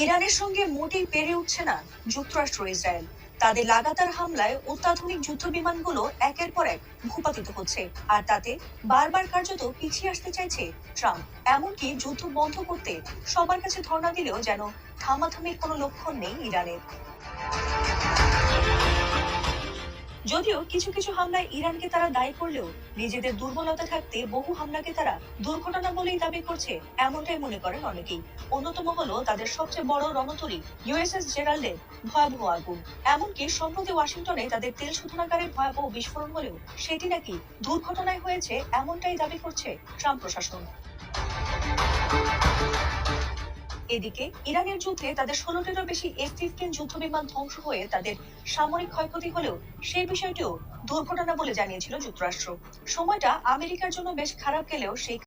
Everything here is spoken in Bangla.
ইরানের সঙ্গে মোটেই পেরে উঠছে না যুক্তরাষ্ট্র ইসরায়েল। তাদের লাগাতার হামলায় অত্যাধুনিক যুদ্ধ বিমানগুলো একের পর এক ভূপাতিত হচ্ছে। আর তাতে বারবার কার্যত পিছিয়ে আসতে চাইছে ট্রাম্প। এমনকি যুদ্ধ বন্ধ করতে সবার কাছে ধর্ণা দিলেও যেন থামাথামির কোনো লক্ষণ নেই ইরানের। যদিও কিছু কিছু হামলায় ইরানকে তারা দায়ী করলেও নিজেদের দুর্বলতা থাকতে বহু হামলাকে তারা দুর্ঘটনা বলেই দাবি করছে, এমনটাই মনে করেন অনেকেই। অন্যতম হলো তাদের সবচেয়ে বড় রণতরী ইউএসএস জেরাল্ডের ভয়াবহ আগুন। এমনকি সম্প্রতি ওয়াশিংটনে তাদের তেল শোধনাগারের ভয়াবহ বিস্ফোরণ হলেও সেটি নাকি দুর্ঘটনায় হয়েছে, এমনটাই দাবি করছে ট্রাম্প প্রশাসন। এদিকে ইরানের যুদ্ধে তাদের ১৬টিরও বেশি F-15 যুদ্ধবিমান ধ্বংস হয়ে তাদের সামরিক ক্ষয়ক্ষতি হলেও সেই বিষয়টিও দুর্ঘটনা বলে জানিয়েছিল যুক্তরাষ্ট্র। সময়টা আমেরিকার জন্য বেশ খারাপ গেলেও সেই